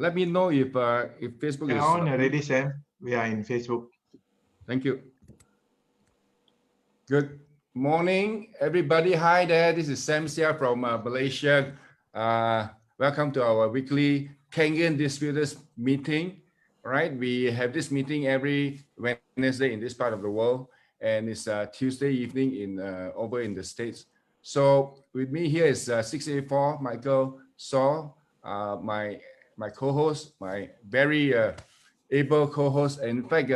let me know if Facebook We're is on already, Sam. We are in Facebook. Thank you. Good morning, everybody. Hi there. This is Sam Sia from Malaysia. Welcome to our weekly Kangen Distributors meeting. All right, we have this meeting every Wednesday in this part of the world, and it's Tuesday evening in over in the States. So with me here is 684 Michael Saw, my co-host, my very able co-host. And in fact,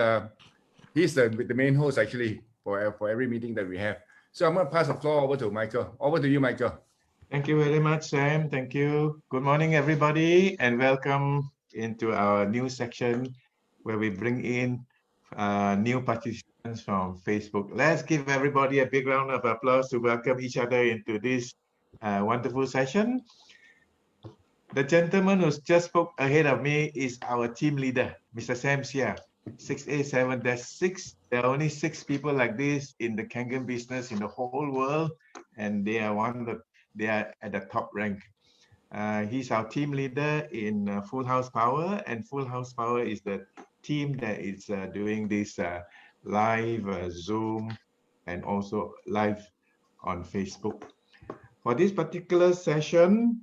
he's the main host actually for every meeting that we have. So I'm going to pass the floor over to Michael. Over to you, Michael. Thank you very much, Sam. Thank you. Good morning, everybody, and welcome into our new section where we bring in new participants from Facebook. Let's give everybody a big round of applause to welcome each other into this wonderful session. The gentleman who just spoke ahead of me is our team leader, Mr. Sam Sia. 687, there's six. There are only 6 people like this in the Kangen business in the whole world, and they are they are at the top rank. He's our team leader in Full House Power, and Full House Power is the team that is doing this live Zoom and also live on Facebook. For this particular session,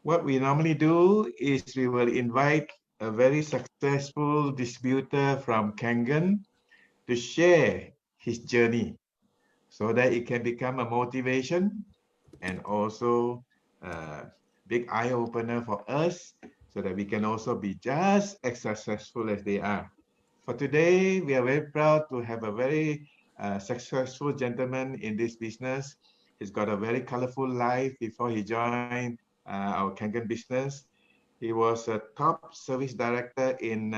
what we normally do is we will invite a very successful distributor from Kangen to share his journey so that it can become a motivation and also a big eye-opener for us so that we can also be just as successful as they are. For today, we are very proud to have a very successful gentleman in this business. He's got a very colorful life before he joined our Kangen business. He was a top service director in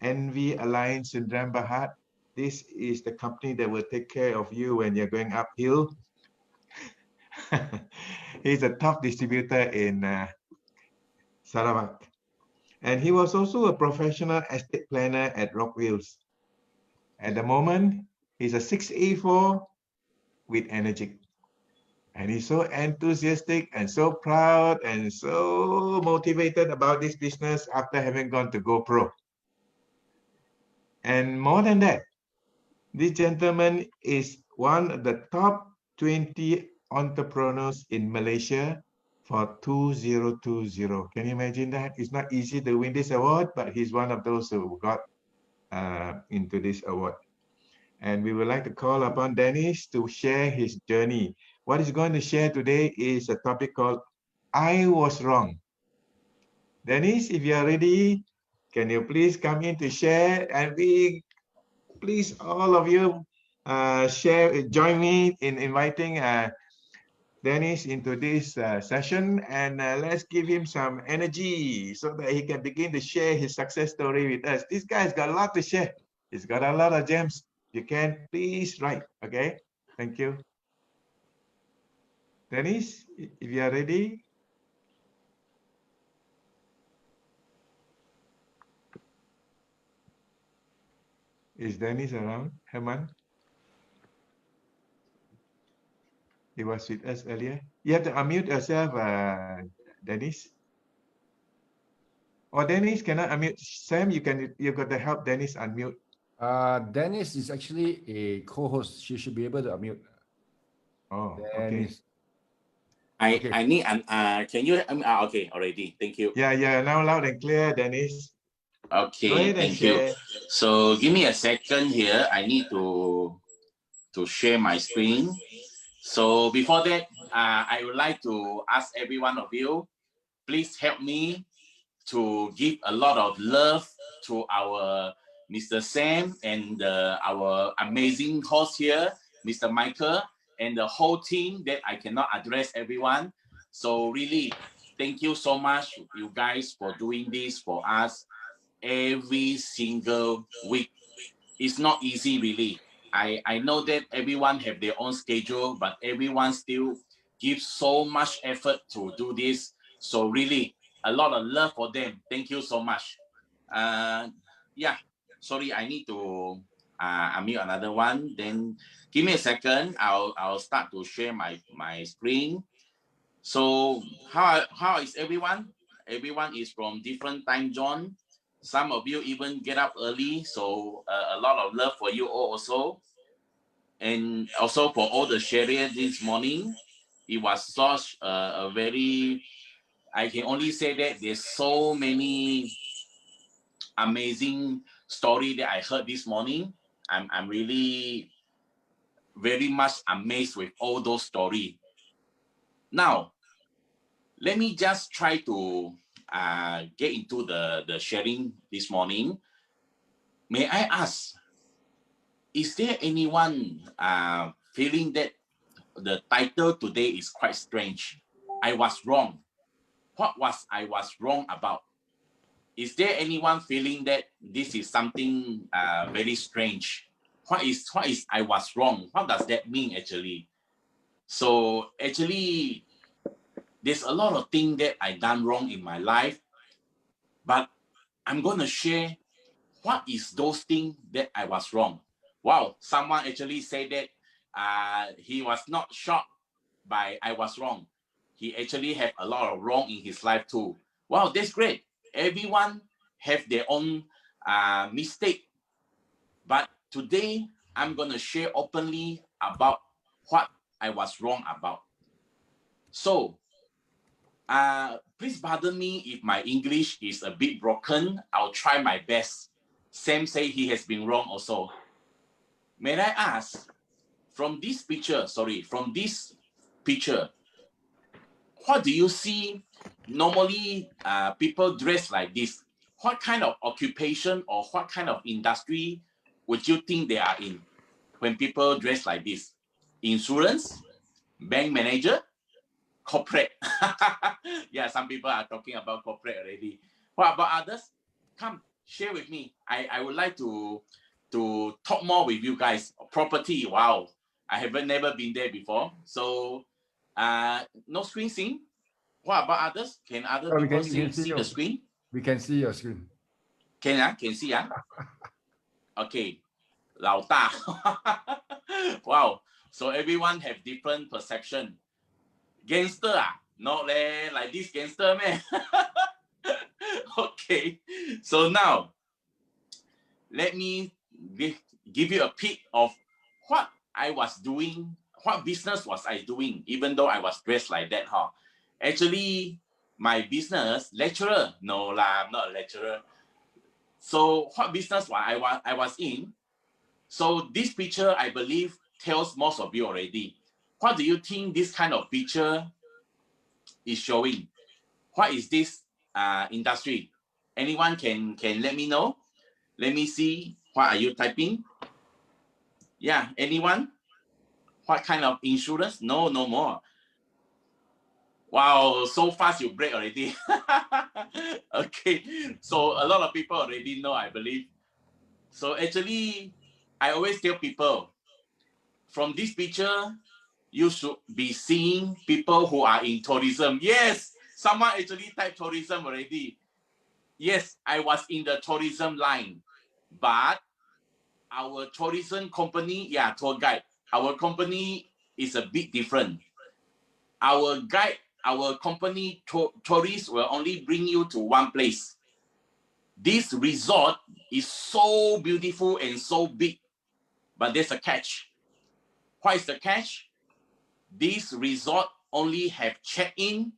NV Alliance in Berhad. This is the company that will take care of you when you're going uphill. He's a top distributor in Sarawak. And he was also a professional estate planner at Rockwheels. At the moment, he's a 6A4 with Enagic. And he's so enthusiastic and so proud and so motivated about this business after having gone to GoPro. And more than that, this gentleman is one of the top 20 entrepreneurs in Malaysia for 2020. Can you imagine that? It's not easy to win this award, but he's one of those who got into this award. And we would like to call upon Dennis to share his journey. What he's going to share today is a topic called I Was Wrong. Dennis, if you are ready, can you please come in to share? And we, please, all of you, join me in inviting Dennis into this session, and let's give him some energy so that he can begin to share his success story with us. This guy's got a lot to share. He's got a lot of gems. You can please write, okay? Thank you. Dennis, if you are ready. Is Dennis around, Herman? He was with us earlier. You have to unmute yourself, Dennis. Or Dennis cannot unmute. Sam, you got to help Dennis unmute. Dennis is actually a co-host. She should be able to unmute. Oh, Dennis. Okay. I need can you okay already? Thank you. Yeah, now loud and clear, Dennis. Okay, thank you. So give me a second here. I need to share my screen. So before that, I would like to ask every one of you, please help me to give a lot of love to our Mr. Sam and our amazing host here, Mr. Michael, and the whole team that I cannot address everyone. So really, thank you so much, you guys, for doing this for us every single week. It's not easy, really. I know that everyone have their own schedule, but everyone still gives so much effort to do this. So really, a lot of love for them. Thank you so much. Yeah, sorry, I need to unmute another one. Then give me a second. I'll start to share my screen. So how is everyone? Everyone is from different time zone. Some of you even get up early. So a lot of love for you all also. And also for all the share this morning. It was such a very, I can only say that there's so many amazing story that I heard this morning. I'm really very much amazed with all those stories. Now, let me just try to get into the sharing this morning. May I ask, is there anyone feeling that the title today is quite strange? I was wrong. What was I was wrong about? Is there anyone feeling that this is something very strange? What is I was wrong? What does that mean actually? So actually, there's a lot of things that I done wrong in my life, but I'm gonna share what is those things that I was wrong. Wow, someone actually said that he was not shocked by I was wrong. He actually have a lot of wrong in his life too. Wow, that's great. Everyone have their own mistake. But today, I'm going to share openly about what I was wrong about. So, please pardon me if my English is a bit broken. I'll try my best. Sam say he has been wrong also. May I ask, from this picture, what do you see normally people dress like this? What kind of occupation or what kind of industry would you think they are in when people dress like this? Insurance, bank manager, corporate. Yeah, some people are talking about corporate already. What about others? Come, share with me. I would like to talk more with you guys. Property, wow. I haven't never been there before. So no screen sync. What about others? Can other people see the screen? We can see your screen. Can see Okay. 老大. Wow. So everyone have different perception. Gangster Not like this gangster man. Okay. So now let me give you a peek of what I was doing, what business was I doing, even though I was dressed like that, huh? Actually, my business, lecturer. No lah, I'm not a lecturer. So what business I was in? So this picture, I believe, tells most of you already. What do you think this kind of picture is showing? What is this industry? Anyone can let me know? Let me see. What are you typing? Yeah, anyone? What kind of insurance? No more. Wow, so fast you break already. Okay, so a lot of people already know, I believe. So actually, I always tell people, from this picture, you should be seeing people who are in tourism. Yes, someone actually typed tourism already. Yes, I was in the tourism line, but our tourism company, yeah, tour guide, our company is a bit different. Our guide, our company tourists will only bring you to one place. This resort is so beautiful and so big, but there's a catch. What is the catch? This resort only have check-in,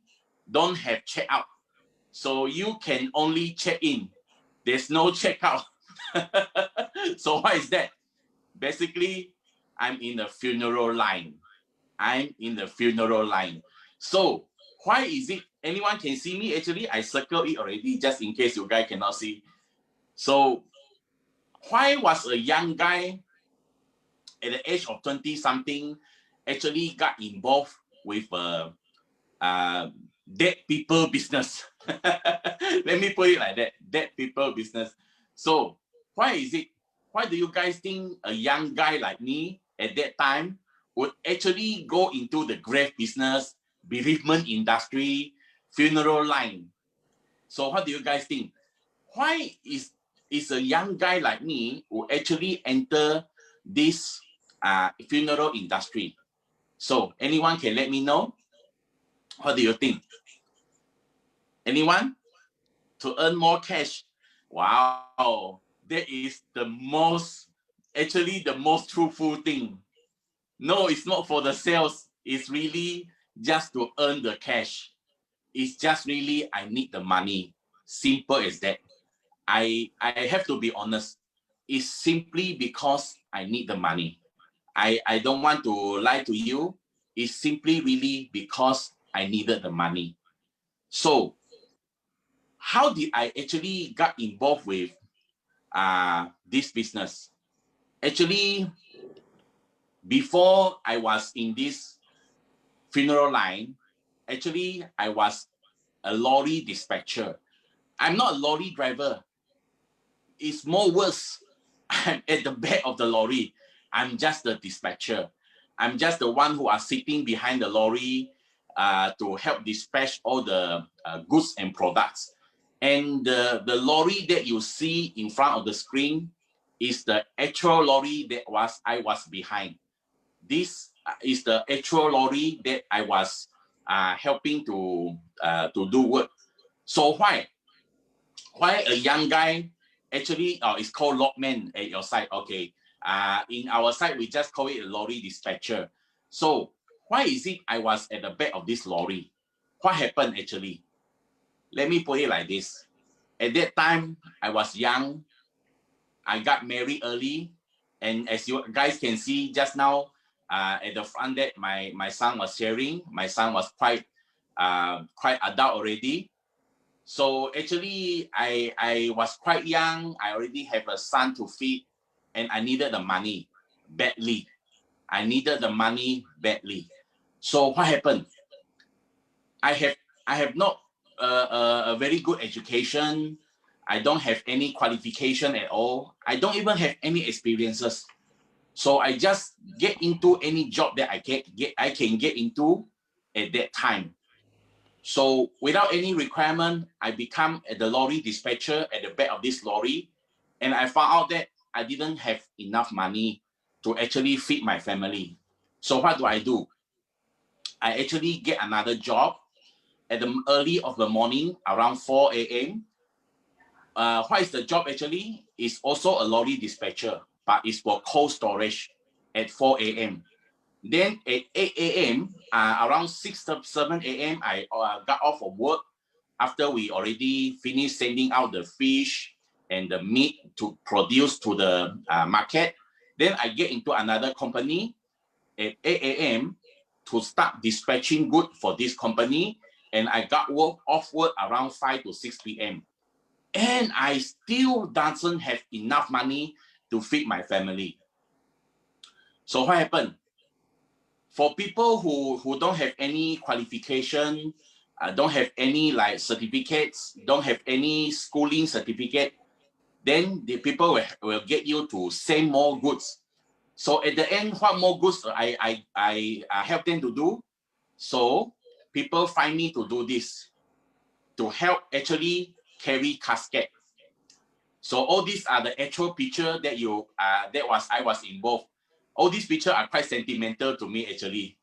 don't have check-out. So you can only check in. There's no check-out. So what is that? Basically, I'm in the funeral line. So why is it? Anyone can see me? Actually, I circled it already just in case you guys cannot see. So why was a young guy at the age of 20-something actually got involved with dead people business? Let me put it like that, dead people business. So why is it? Why do you guys think a young guy like me at that time would actually go into the grave business, bereavement industry, funeral line? So what do you guys think? Why is a young guy like me who actually enter this funeral industry? So anyone can let me know? What do you think? Anyone? to earn more cash. Wow, that is the most, actually the most truthful thing. No, it's not for the sales. It's really just to earn the cash. It's just really, I need the money. Simple as that. I have to be honest. It's simply because I need the money. I don't want to lie to you. It's simply really because I needed the money. So how did I actually got involved with this business? Actually, before I was in this funeral line, actually I was a lorry dispatcher. I'm not a lorry driver. It's more worse. I'm at the back of the lorry. I'm just the dispatcher. I'm just the one who are sitting behind the lorry to help dispatch all the goods and products. And the lorry that you see in front of the screen is the actual lorry that I was behind. This is the actual lorry that I was helping to do work. So why a young guy actually it's called lockman at your side? Okay, in our side we just call it a lorry dispatcher. So why is it I was at the back of this lorry? What happened actually? Let me put it like this. At that time I was young. I got married early, and as you guys can see just now at the front that my son was sharing, my son was quite adult already. So actually, I was quite young. I already have a son to feed, and I needed the money badly. I needed the money badly. So what happened? I have not a very good education. I don't have any qualification at all. I don't even have any experiences. So I just get into any job that I can get into at that time. So without any requirement, I become the lorry dispatcher at the back of this lorry. And I found out that I didn't have enough money to actually feed my family. So what do? I actually get another job at the early of the morning, around 4 a.m. What is the job actually? It's also a lorry dispatcher, but it's for cold storage at 4 a.m. Then at 8 a.m., around 6 to 7 a.m., I got off of work after we already finished sending out the fish and the meat to produce to the market. Then I get into another company at 8 a.m. to start dispatching goods for this company. And I got off work around 5 to 6 p.m. And I still doesn't have enough money to feed my family. So what happened? For people who don't have any qualification, don't have any like certificates, don't have any schooling certificate, then the people will get you to send more goods. So at the end, what more goods I help them to do? So people find me to do this, to help actually carry casket. So all these are the actual picture that I was involved. All these pictures are quite sentimental to me actually.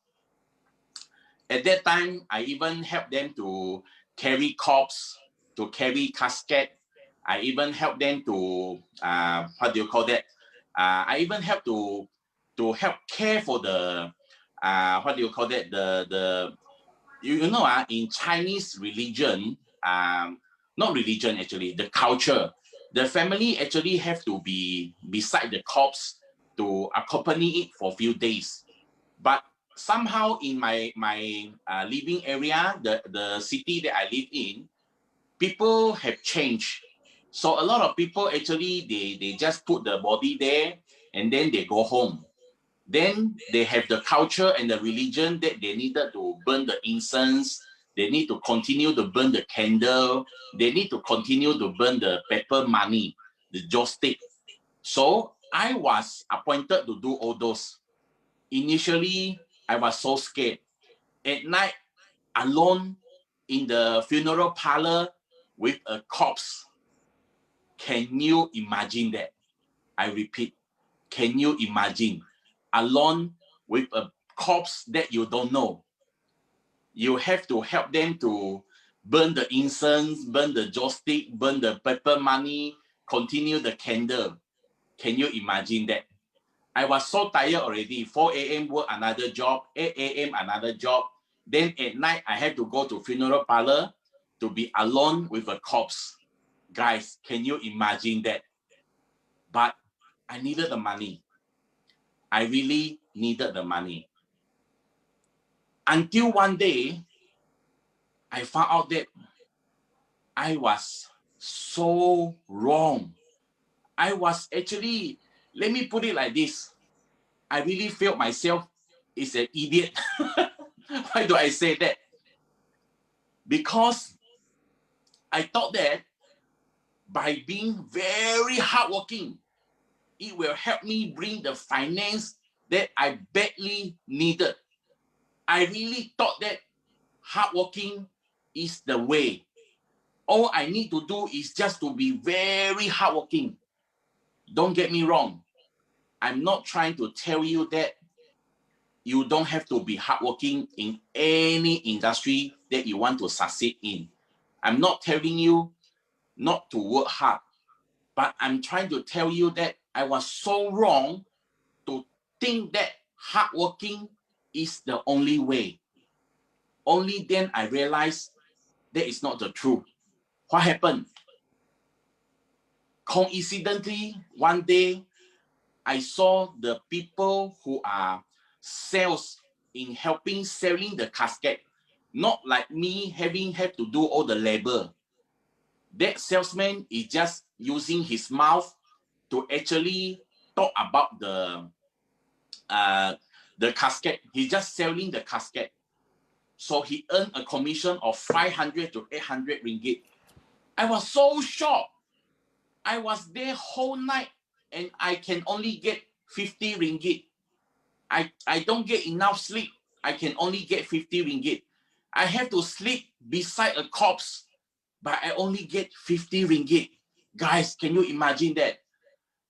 At that time, I even helped them to carry corpse, to carry casket. I even helped them to what do you call that? I even helped to help care for the what do you call that? The you know in Chinese religion, not religion actually, the culture, the family actually have to be beside the corpse to accompany it for a few days. But somehow in my living area, the city that I live in, people have changed. So a lot of people actually they just put the body there and then they go home. Then they have the culture and the religion that they needed to burn the incense. They need to continue to burn the candle. They need to continue to burn the pepper money, the joss stick. So I was appointed to do all those. Initially, I was so scared. At night, alone in the funeral parlor with a corpse. Can you imagine that? I repeat, can you imagine? Alone with a corpse that you don't know. You have to help them to burn the incense, burn the joystick, burn the paper money, continue the candle. Can you imagine that? I was so tired already. 4 a.m. work another job, 8 a.m. another job. Then at night, I had to go to funeral parlor to be alone with a corpse. Guys, can you imagine that? But I needed the money. I really needed the money. Until one day, I found out that I was so wrong. I was actually, let me put it like this. I really felt myself is an idiot. Why do I say that? Because I thought that by being very hardworking, it will help me bring the finance that I badly needed. I really thought that hardworking is the way. All I need to do is just to be very hardworking. Don't get me wrong. I'm not trying to tell you that you don't have to be hardworking in any industry that you want to succeed in. I'm not telling you not to work hard, but I'm trying to tell you that I was so wrong to think that hardworking is the only way. Only then I realized that is not the truth. What happened? Coincidentally, one day, I saw the people who are sales in helping selling the casket, not like me having had to do all the labor. That salesman is just using his mouth to actually talk about the casket. He's just selling the casket. So he earned a commission of 500 to 800 ringgit. I was so shocked. I was there whole night and I can only get 50 ringgit. I don't get enough sleep. I can only get 50 ringgit. I have to sleep beside a corpse, but I only get 50 ringgit. Guys, can you imagine that?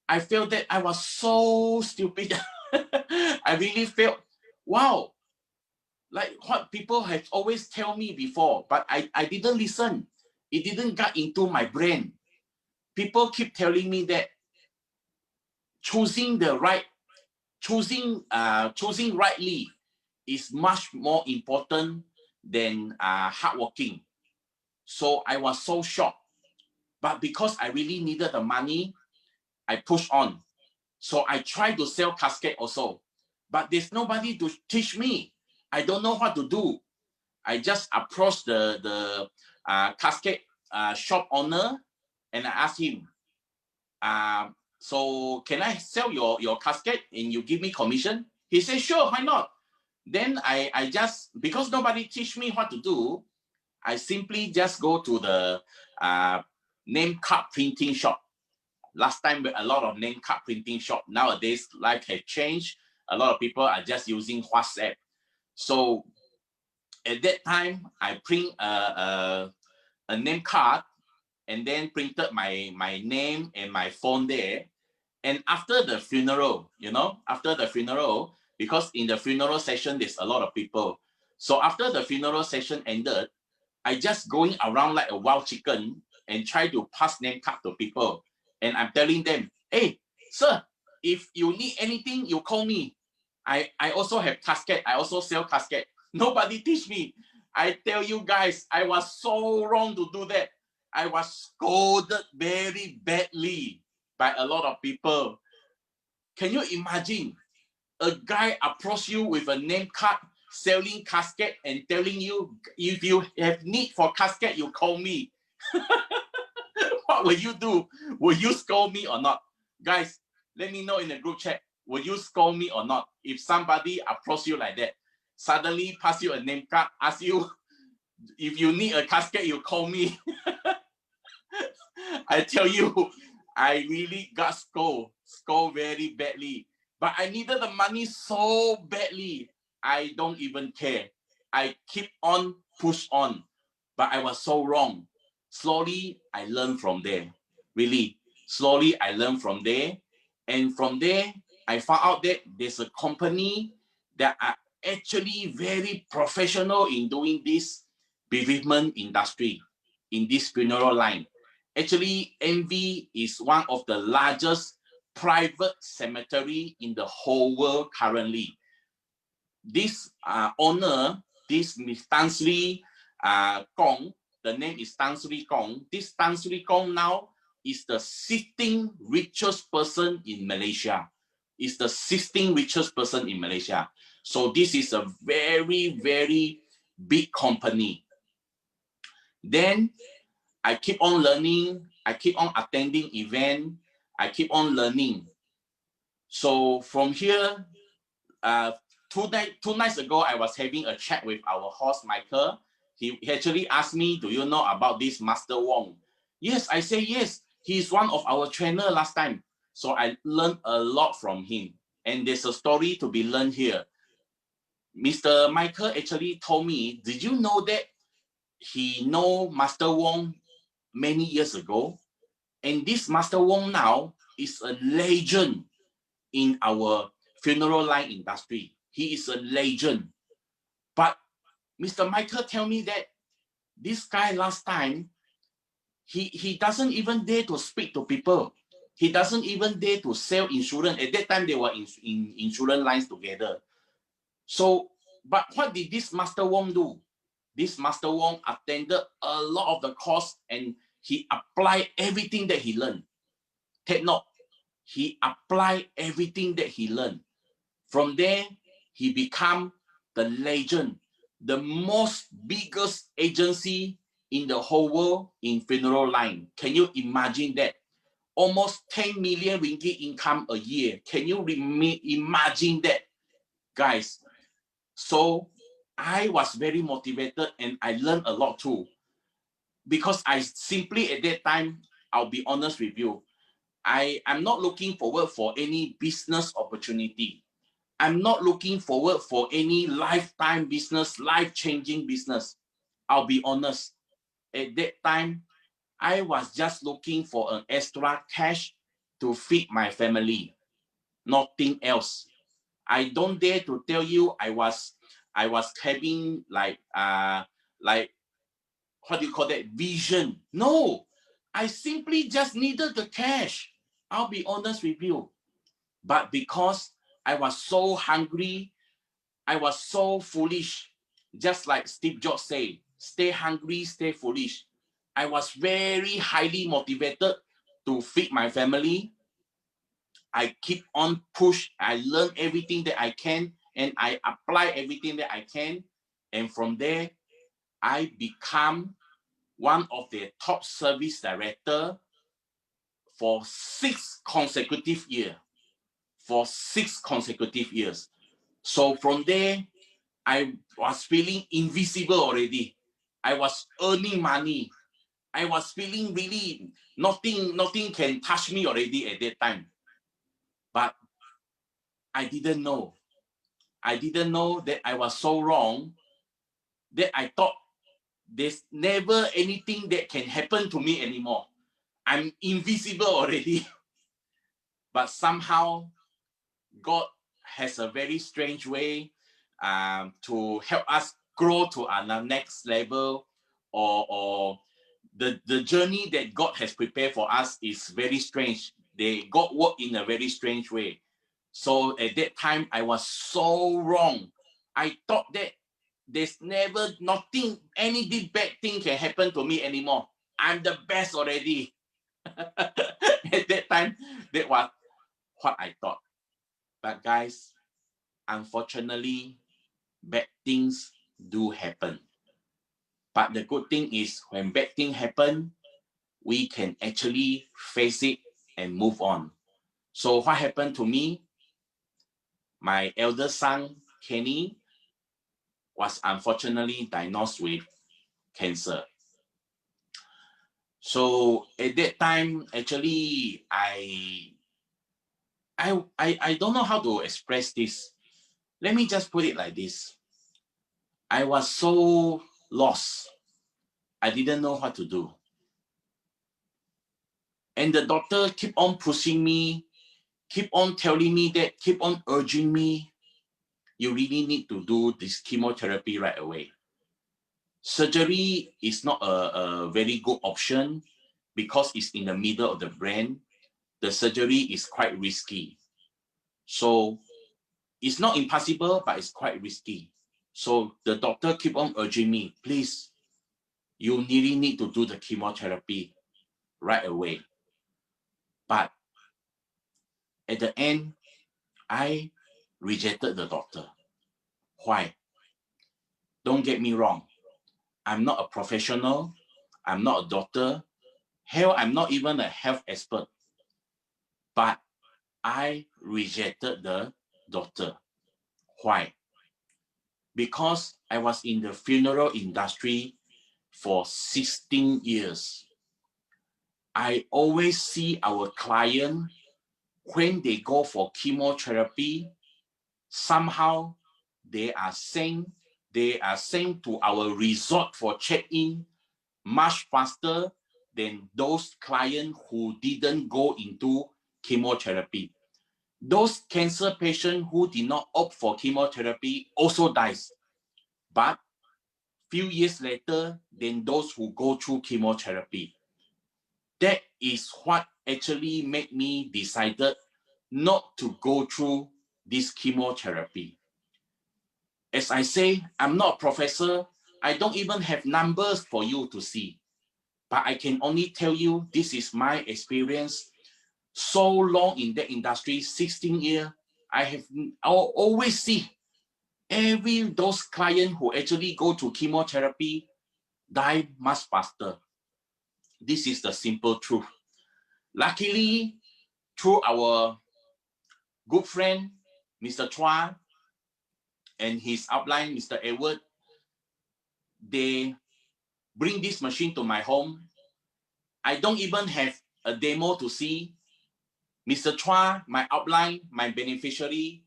I felt that I was so stupid. I really felt, wow, like what people have always tell me before, but I didn't listen. It didn't get into my brain. People keep telling me that choosing rightly is much more important than hardworking. So I was so shocked. But because I really needed the money, I pushed on. So I tried to sell casket also. But there's nobody to teach me. I don't know what to do. I just approached the casket shop owner and I asked him, so can I sell your casket and you give me commission? He said, sure, why not? Then I just, because nobody teach me what to do, I simply just go to the name card printing shop. Last time, a lot of name card printing shop. Nowadays, life has changed. A lot of people are just using WhatsApp. So at that time, I print a name card and then printed my name and my phone there. And after the funeral, because in the funeral session, there's a lot of people. So after the funeral session ended, I just going around like a wild chicken and try to pass name card to people. And I'm telling them, hey, sir, if you need anything, you call me. I also have casket. I also sell casket. Nobody teach me. I tell you guys, I was so wrong to do that. I was scolded very badly by a lot of people. Can you imagine a guy approach you with a name card selling casket and telling you, if you have need for casket, you call me? What will you do? Will you scold me or not? Guys, let me know in the group chat. Will you scold me or not? If somebody approach you like that, suddenly pass you a name card, ask you, if you need a casket, you call me. I tell you, I really got scolded very badly. But I needed the money so badly. I don't even care. I keep on, push on. But I was so wrong. Slowly, I learned from there. Really, slowly, I learned from there. And from there, I found out that there's a company that are actually very professional in doing this. bereavement industry in this funeral line. Actually, MV is one of the largest private cemetery in the whole world currently. This owner, this Miss Tan Sri Kong, the name is Tan Sri Kong. This Tan Sri Kong now is the 16th richest person in Malaysia. Is the 16th richest person in Malaysia. So this is a very, very big company. Then I keep on learning. I keep on attending event. I keep on learning. So from here, two nights ago, I was having a chat with our host, Michael. He actually asked me, do you know about this Master Wong? Yes, I say yes. He's one of our trainer last time. So I learned a lot from him. And there's a story to be learned here. Mr. Michael actually told me, did you know that he know Master Wong many years ago? And this Master Wong now is a legend in our funeral line industry. He is a legend. But Mr. Michael tell me that this guy last time, he doesn't even dare to speak to people. He doesn't even dare to sell insurance. At that time, they were in insurance lines together. So, but what did this Master Wong do? This Master Wong attended a lot of the course and he applied everything that he learned. Take note, he applied everything that he learned. From there, he became the legend, the most biggest agency in the whole world in funeral line. Can you imagine that? Almost 10 million ringgit income a year. Can you imagine that, guys? So I was very motivated and I learned a lot too. Because I simply at that time, I'll be honest with you, I'm not looking forward for any business opportunity. I'm not looking forward for any lifetime business, life-changing business. I'll be honest. At that time, I was just looking for an extra cash to feed my family. Nothing else. I don't dare to tell you I was having like what do you call that, vision. No, I simply just needed the cash. I'll be honest with you. But because I was so hungry, I was so foolish, just like Steve Jobs say, stay hungry, stay foolish. I was very highly motivated to feed my family. I keep on push. I learn everything that I can and I apply everything that I can. And from there, I become one of the top service director for 6 consecutive years. For 6 consecutive years. So from there, I was feeling invisible already. I was earning money. I was feeling really nothing can touch me already at that time. But I didn't know. I didn't know that I was so wrong that I thought there's never anything that can happen to me anymore. I'm invisible already. But somehow God has a very strange way to help us grow to our next level, or the journey that God has prepared for us is very strange. God work in a very strange way. So at that time, I was so wrong. I thought that there's never nothing, any bad thing can happen to me anymore. I'm the best already. At that time, that was what I thought. But guys, unfortunately, bad things do happen. But the good thing is when bad things happen, we can actually face it and move on. So what happened to me? My eldest son, Kenny, was unfortunately diagnosed with cancer. So at that time, actually, I don't know how to express this. Let me just put it like this. I was so lost. I didn't know what to do. And the doctor keep on pushing me, keep on telling me that, keep on urging me, you really need to do this chemotherapy right away. surgery is not a very good option because it's in the middle of the brain. The surgery is quite risky. So it's not impossible, but it's quite risky. So the doctor keep on urging me, please, you really need to do the chemotherapy right away. But at the end, I rejected the doctor. Why? Don't get me wrong. I'm not a professional. I'm not a doctor. Hell, I'm not even a health expert. But I rejected the doctor. Why? Because I was in the funeral industry for 16 years. I always see our client, when they go for chemotherapy, somehow they are sent to our resort for check-in much faster than those clients who didn't go into chemotherapy. Those cancer patients who did not opt for chemotherapy also dies, but few years later than those who go through chemotherapy. That is what actually made me decided not to go through this chemotherapy. As I say, I'm not a professor. I don't even have numbers for you to see. But I can only tell you this is my experience. So long in that industry, 16 years, I'll always see those clients who actually go to chemotherapy die much faster. This is the simple truth. Luckily, through our good friend, Mr. Chua, and his upline, Mr. Edward, they bring this machine to my home. I don't even have a demo to see. Mr. Chua, my upline, my beneficiary,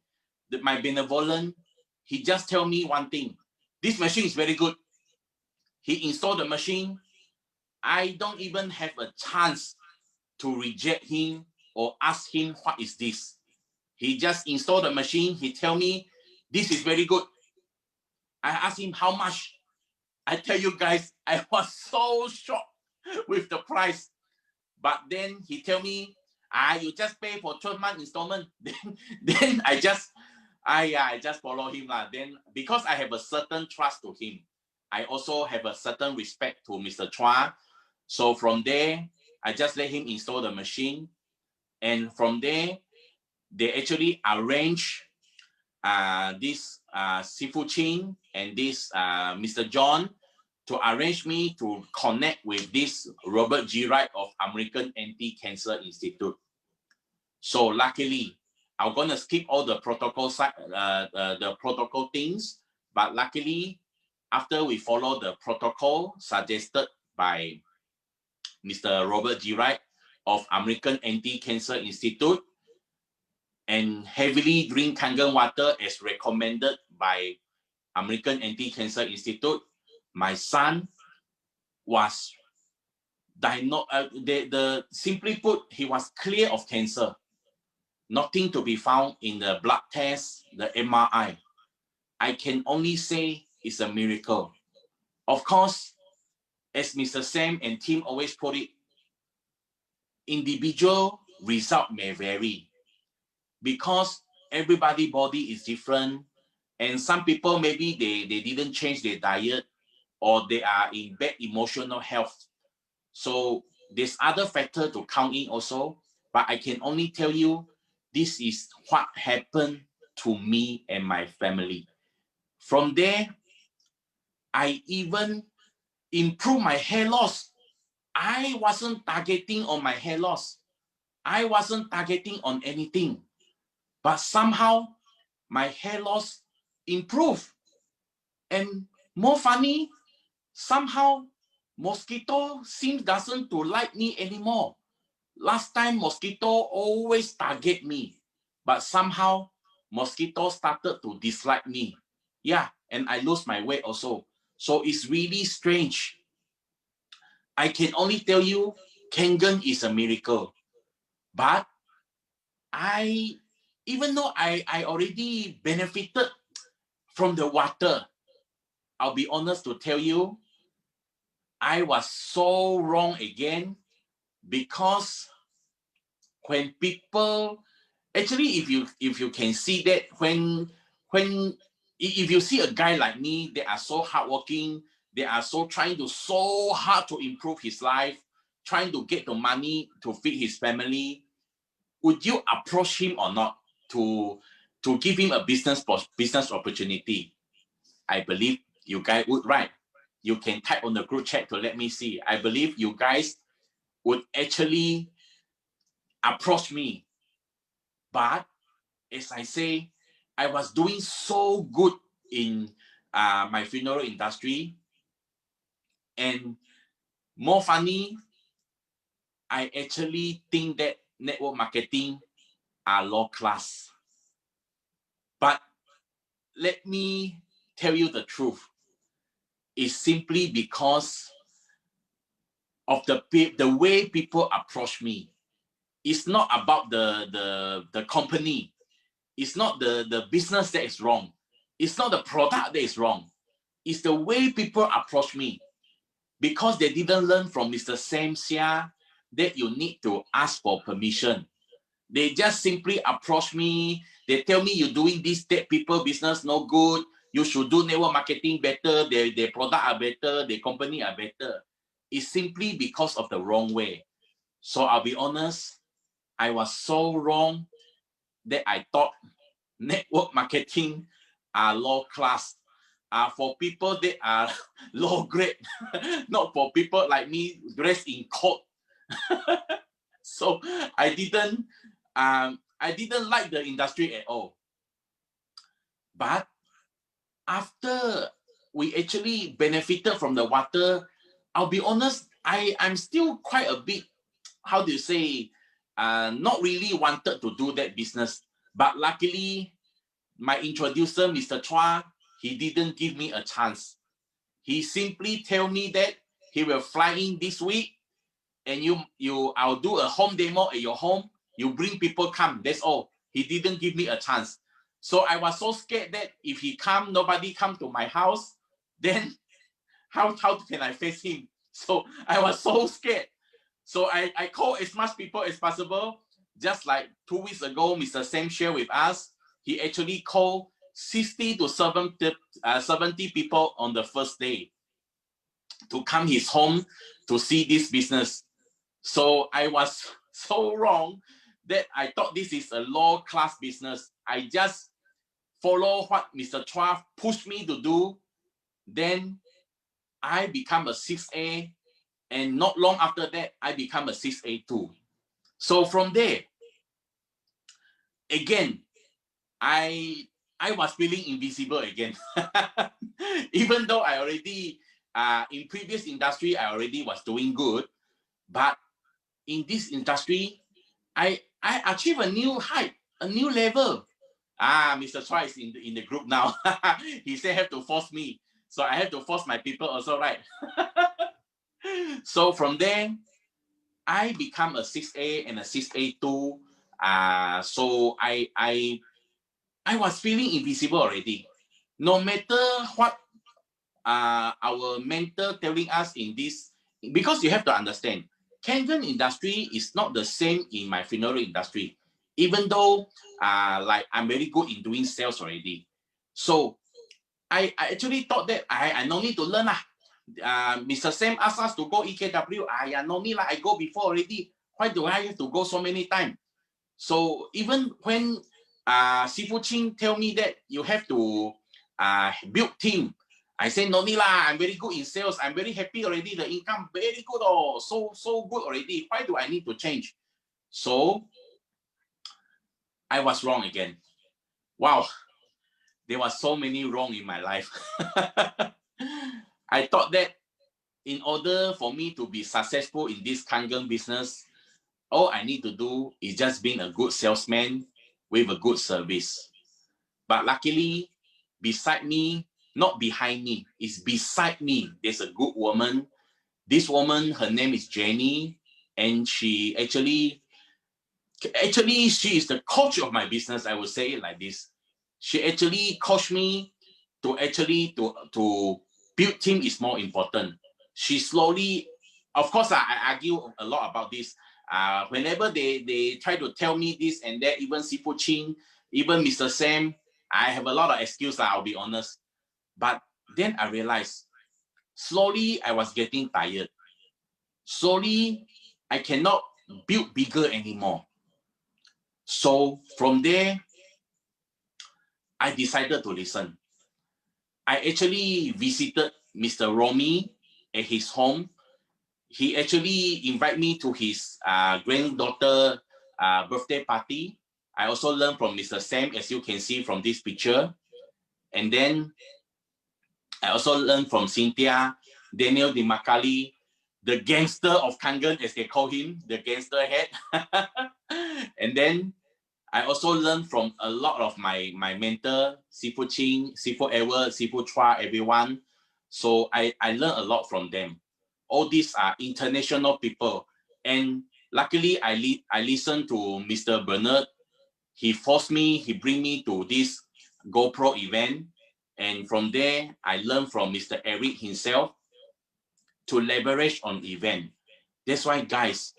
my benevolent, he just tell me one thing. This machine is very good. He installed the machine. I don't even have a chance to reject him or ask him what is this. He just installed the machine. He tell me, this is very good. I asked him how much. I tell you guys, I was so shocked with the price. But then he tell me, you just pay for 12-month installment. Then I just follow him. Then because I have a certain trust to him, I also have a certain respect to Mr. Chua. So from there, I just let him install the machine. And from there, they actually arrange this Sifu Chin and this Mr. John to arrange me to connect with this Robert G. Wright of American Anti-Cancer Institute. So luckily, I'm gonna skip all the protocol things, but luckily, after we follow the protocol suggested by Mr. Robert G. Wright of American Anti-Cancer Institute, and heavily drink Kangen water as recommended by American Anti-Cancer Institute, my son was diagnosed, simply put, he was clear of cancer. Nothing to be found in the blood test, the MRI. I can only say it's a miracle. Of course, as Mr. Sam and team always put it, individual result may vary because everybody's body is different, and some people maybe they didn't change their diet or they are in bad emotional health. So there's other factor to count in also, but I can only tell you this is what happened to me and my family. From there, I even improved my hair loss. I wasn't targeting on my hair loss. I wasn't targeting on anything, but somehow my hair loss improved. And more funny, somehow mosquito doesn't to like me anymore. Last time mosquito always target me, but somehow mosquito started to dislike me. Yeah, and I lose my weight also. So it's really strange. I can only tell you, Kangen is a miracle. But even though I already benefited from the water, I'll be honest to tell you, I was so wrong again, because when people, actually, if you can see that if you see a guy like me, they are so hardworking, they are so trying to so hard to improve his life, trying to get the money to feed his family, would you approach him or not to give him a business opportunity? I believe you guys would, right? You can type on the group chat to let me see. I believe you guys would actually approach me. But as I say, I was doing so good in my funeral industry, and more funny, I actually think that network marketing are low class. But let me tell you the truth. It's simply because of the way people approach me. It's not about the company. It's not the business that is wrong. It's not the product that is wrong. It's the way people approach me. Because they didn't learn from Mr. Sam Sia that you need to ask for permission. They just simply approach me. They tell me you're doing this, that people business no good. You should do network marketing better. Their product are better. Their company are better. It's simply because of the wrong way. So I'll be honest, I was so wrong that I thought network marketing are low class, are for people that are low grade, not for people like me dressed in coat. So I didn't like the industry at all. But after we actually benefited from the water, I'll be honest, I'm still quite a bit, how do you say, not really wanted to do that business. But luckily, my introducer, Mr. Chua, he didn't give me a chance. He simply tell me that he will fly in this week, and I'll do a home demo at your home. You bring people come, that's all. He didn't give me a chance. So I was so scared that if he come, nobody come to my house, then how can I face him? So I was so scared. So I call as much people as possible. Just like 2 weeks ago, Mr. Sam shared with us, he actually called 60 to 70 people on the first day to come his home to see this business. So I was so wrong that I thought this is a low class business. I just follow what Mr. Chua pushed me to do. Then I become a 6A, and not long after that, I become a 6A too. So from there, again, I was feeling invisible again. Even though I already, in previous industry, I already was doing good, but in this industry, I achieve a new height, a new level. Mr. Chua is in the group now. He said have to force me. So I have to force my people also, right? So from there, I become a 6A and a 6A2. So I was feeling invisible already. No matter what our mentor telling us in this, because you have to understand, Kangen industry is not the same in my funeral industry, even though like I'm very good in doing sales already. So I actually thought that I no need to learn lah. Mr. Sam asked us to go EKW. No need lah. I go before already. Why do I have to go so many times? So even when Sifu Ching tell me that you have to build team, I say no need lah. I'm very good in sales. I'm very happy already. The income very good. Oh, so good already. Why do I need to change? So I was wrong again. Wow, there was so many wrong in my life. I thought that in order for me to be successful in this Kangen business, all I need to do is just being a good salesman with a good service. But luckily, beside me, not behind me, it's beside me, there's a good woman. This woman, her name is Jenny, and she actually she is the coach of my business. I would say it like this. She actually coached me to build team is more important. she slowly, of course, I argue a lot about this. Whenever they try to tell me this and that, even Sifu Ching, even Mr. Sam, I have a lot of excuses, I'll be honest. But then I realized, slowly I was getting tired. Slowly, I cannot build bigger anymore. So from there, I decided to listen. I actually visited Mr. Romy at his home. He actually invited me to his granddaughter birthday party. I also learned from Mr. Sam, as you can see from this picture. And then I also learned from Cynthia, Daniel Dimakali, the gangster of Kangen, as they call him, the gangster head. And then I also learned from a lot of my mentor, Sifu Ching, Sifu Edward, Sifu Chua, everyone. So I learned a lot from them. All these are international people. And luckily, I listened to Mr. Bernard. He forced me, he bring me to this GoPro event. And from there, I learned from Mr. Eric himself to leverage on event. That's why, guys,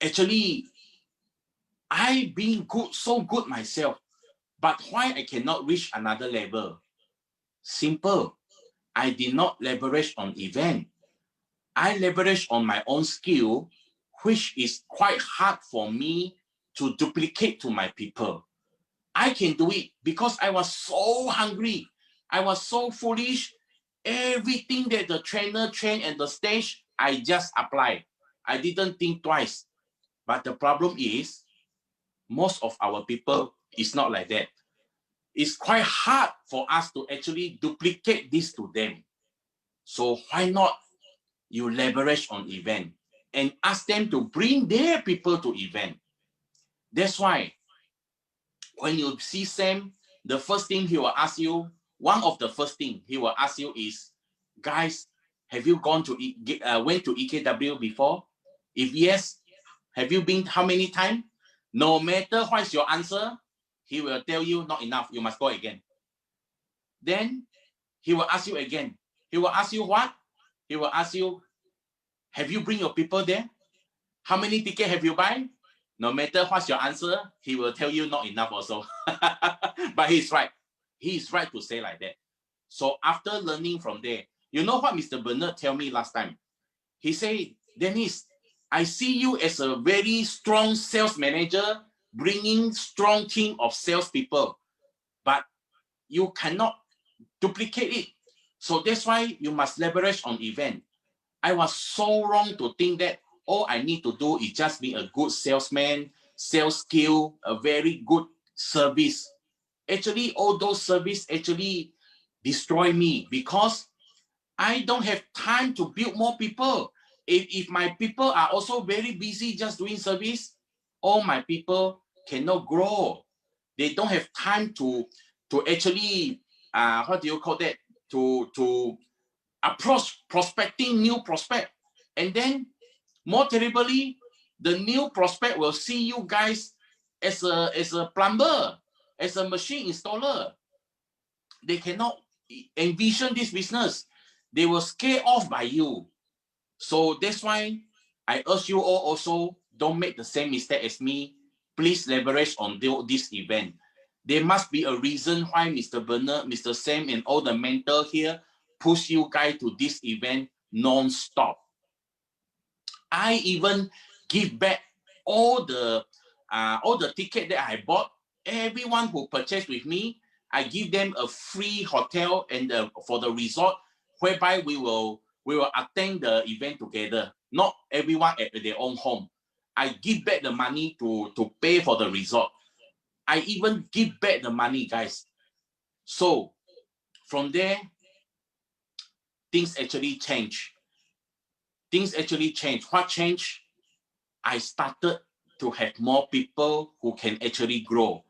actually, I being good, so good myself, but why I cannot reach another level? Simple. I did not leverage on event. I leverage on my own skill, which is quite hard for me to duplicate to my people. I can do it because I was so hungry. I was so foolish. Everything that the trainer trained at the stage, I just applied. I didn't think twice. But the problem is, most of our people is not like that. It's quite hard for us to actually duplicate this to them. So why not you leverage on event and ask them to bring their people to event? That's why when you see Sam, the first thing he will ask you, one of the first thing he will ask you is, guys, have you gone to went to EKW before? If yes, have you been how many times? No matter what is your answer, he will tell you not enough, you must go again. Then he will ask you again. He will ask you what? He will ask you, have you bring your people there? How many tickets have you buy? No matter what's your answer, he will tell you not enough also. But he's right. He's right to say like that. So after learning from there, you know what Mr. Bernard tell me last time? He said, Dennis, I see you as a very strong sales manager, bringing strong team of salespeople, but you cannot duplicate it. So that's why you must leverage on event. I was so wrong to think that all I need to do is just be a good salesman, sales skill, a very good service. Actually, all those service actually destroy me because I don't have time to build more people. If my people are also very busy just doing service, all my people cannot grow. They don't have time to actually what do you call that? To approach prospecting new prospect. And then more terribly, the new prospect will see you guys as a plumber, as a machine installer. They cannot envision this business. They will scare off by you. So that's why I urge you all also don't make the same mistake as me. Please leverage on this event. There must be a reason why Mr. Bernard, Mr. Sam, and all the mentor here push you guys to this event non-stop. I even give back all the ticket that I bought. Everyone who purchased with me, I give them a free hotel and for the resort, whereby we will attend the event together. Not everyone at their own home. I give back the money to pay for the resort. I even give back the money, guys. So from there, things actually change. Things actually change. What changed? I started to have more people who can actually grow.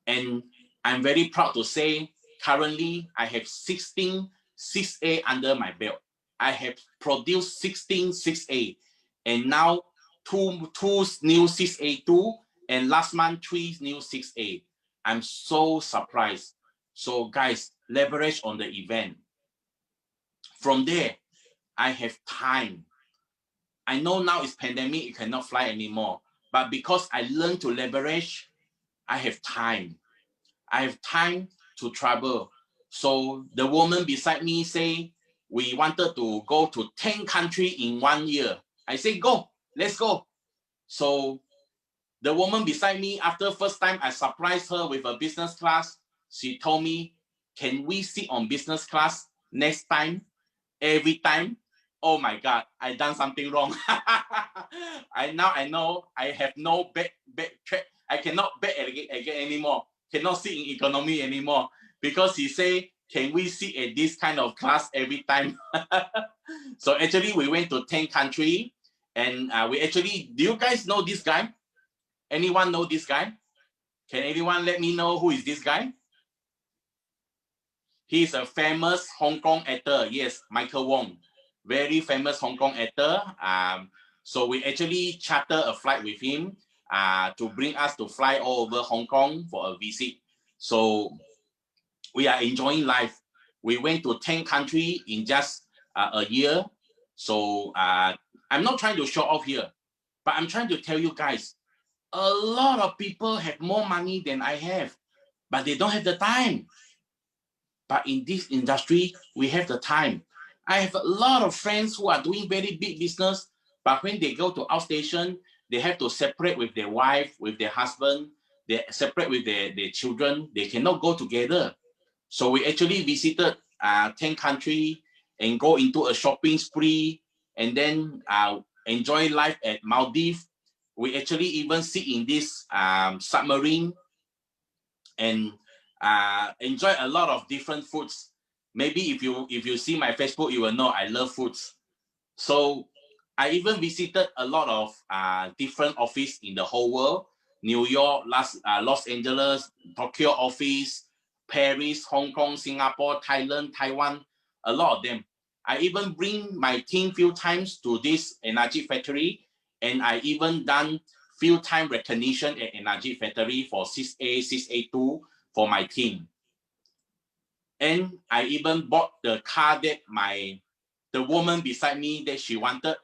And I'm very proud to say, currently, I have 16 6A under my belt. I have produced 16 6A. And now, two new 6A2, and last month, 3 new 6A. I'm so surprised. So guys, leverage on the event. From there, I have time. I know now it's pandemic, you cannot fly anymore. But because I learned to leverage, I have time. I have time to travel. So the woman beside me say, we wanted to go to 10 countries in 1 year. I say, go, let's go. So the woman beside me, after first time I surprised her with a business class, she told me, can we sit on business class next time, every time? Oh my God, I done something wrong. I know I have no back track. I cannot back again anymore. Cannot sit in economy anymore because he say, can we sit at this kind of class every time? So actually we went to 10 countries and we actually, do you guys know this guy? Anyone know this guy? Can anyone let me know who is this guy? He's a famous Hong Kong actor. Yes, Michael Wong. Very famous Hong Kong actor. So we actually charter a flight with him to bring us to fly all over Hong Kong for a visit. So we are enjoying life. We went to 10 countries in just a year. So I'm not trying to show off here, but I'm trying to tell you guys, a lot of people have more money than I have, but they don't have the time. But in this industry, we have the time. I have a lot of friends who are doing very big business, but when they go to outstation, they have to separate with their wife, with their husband, they separate with their children. They cannot go together. So we actually visited 10 countries and go into a shopping spree and then enjoy life at Maldives. We actually even sit in this submarine and enjoy a lot of different foods. Maybe if you see my Facebook, you will know I love foods. So I even visited a lot of different offices in the whole world. New York, Los Angeles, Tokyo office, Paris, Hong Kong, Singapore, Thailand, Taiwan, a lot of them. I even bring my team few times to this Enagic factory, and I even done few time recognition at Enagic factory for 6A, 6A2 for my team. And I even bought the car that the woman beside me that she wanted.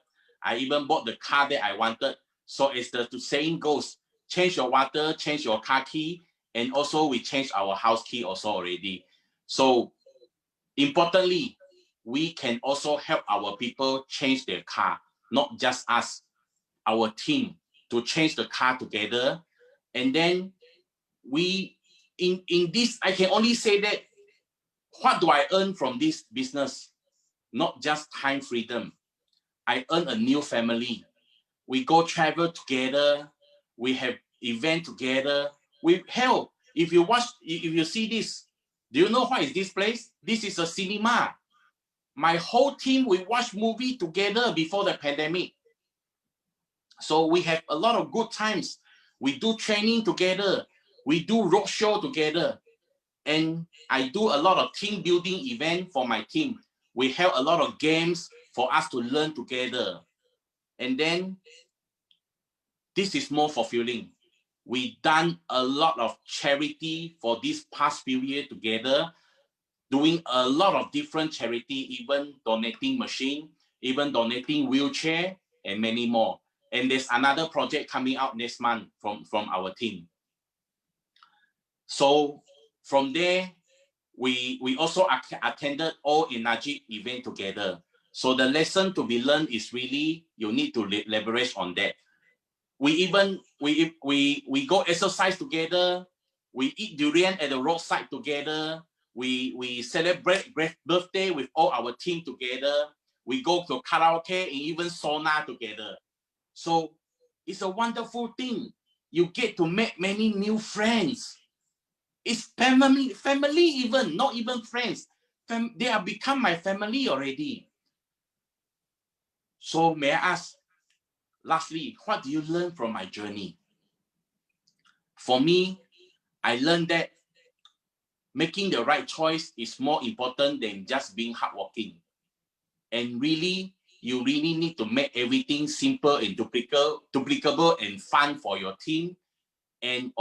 I even bought the car that I wanted. So as the saying goes, change your water, change your car key, and also we changed our house key also already. So importantly, we can also help our people change their car, not just us, our team, to change the car together. And then we, in this, I can only say that, what do I earn from this business? Not just time freedom. I earn a new family. We go travel together. We have event together. Hell, if you see this, do you know what is this place? This is a cinema. My whole team, we watch movie together before the pandemic. So we have a lot of good times. We do training together. We do roadshow together. And I do a lot of team building event for my team. We have a lot of games for us to learn together. And then this is more fulfilling. We done a lot of charity for this past few years together, doing a lot of different charity, even donating machine, even donating wheelchair, and many more. And there's another project coming out next month from our team. So from there, we also attended all Enagic event together. So the lesson to be learned is really you need to leverage on that. We go exercise together. We eat durian at the roadside together. We celebrate birthday with all our team together. We go to karaoke and even sauna together. So it's a wonderful thing. You get to make many new friends. It's family even, not even friends. They have become my family already. So may I ask, lastly, what do you learn from my journey? For me, I learned that making the right choice is more important than just being hardworking. And really, you really need to make everything simple and duplicable and fun for your team, and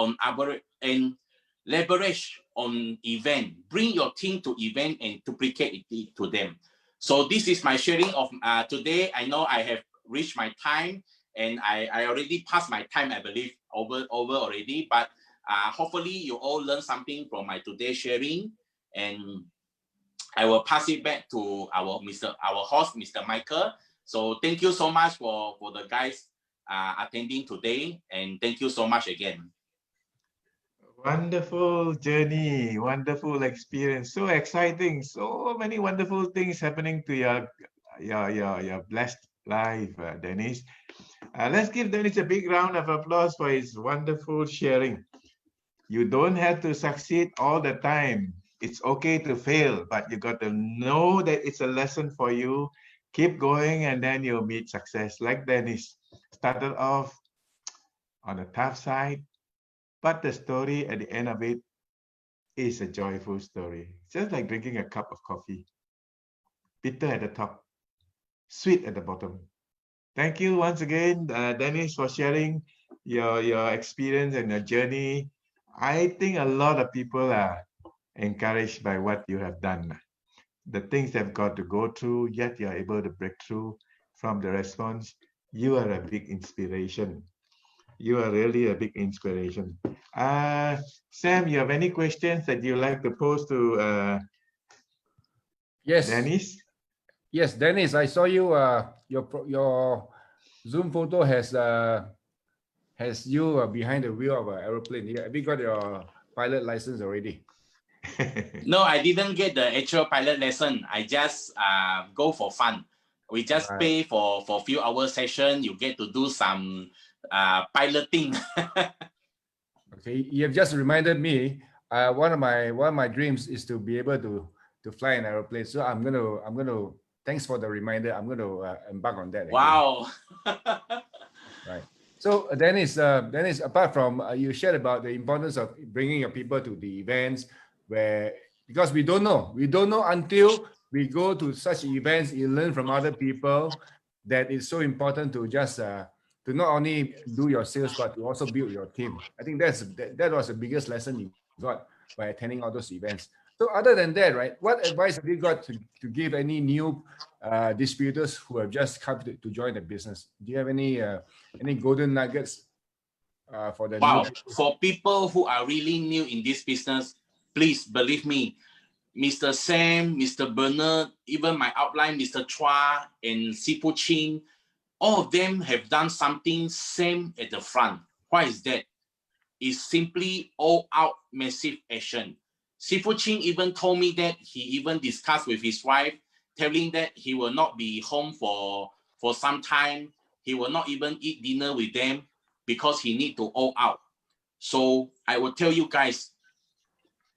leverage on event. Bring your team to event and duplicate it to them. So this is my sharing of today. I know I have reached my time, and I already passed my time, I believe, over already. But hopefully you all learn something from my today's sharing, and I will pass it back to our host, Mr. Michael. So thank you so much for the guys attending today, and thank you so much again. Wonderful journey, wonderful experience, so exciting, so many wonderful things happening to your blessed life, Dennis. Let's give Dennis a big round of applause for his wonderful sharing. You don't have to succeed all the time. It's okay to fail, but you got to know that it's a lesson for you. Keep going, and then you'll meet success. Like Dennis started off on the tough side, but the story at the end of it is a joyful story. Just like drinking a cup of coffee. Bitter at the top, sweet at the bottom. Thank you once again, Dennis, for sharing your experience and your journey. I think a lot of people are encouraged by what you have done. The things they've got to go through, yet you're able to break through from the response. You are a big inspiration. You are really a big inspiration. Sam, you have any questions that you like to pose to Yes. Dennis? Yes, Dennis, I saw you. Your Zoom photo has you behind the wheel of an aeroplane. Yeah, have you got your pilot license already? No, I didn't get the actual pilot lesson. I just go for fun. We just pay for a few hour session. You get to do some piloting. Okay, you have just reminded me. One of my dreams is to be able to fly an aeroplane. So I'm gonna. Thanks for the reminder. I'm gonna embark on that. Wow. Right. So Dennis, apart from you shared about the importance of bringing your people to the events, because we don't know until we go to such events, you learn from other people that it's so important to just to not only do your sales but to also build your team. I think that was the biggest lesson you got by attending all those events. So other than that, right, what advice have you got to give any new distributors who have just come to join the business? Do you have any golden nuggets for the Wow. new? For people who are really new in this business, please believe me, Mr. Sam, Mr. Bernard, even my outline, Mr. Chua and Sifu Ching, all of them have done something same at the front. Why is that? It's simply all out massive action. Sifu Ching even told me that he even discussed with his wife, telling that he will not be home for some time. He will not even eat dinner with them because he need to all out. So I will tell you guys,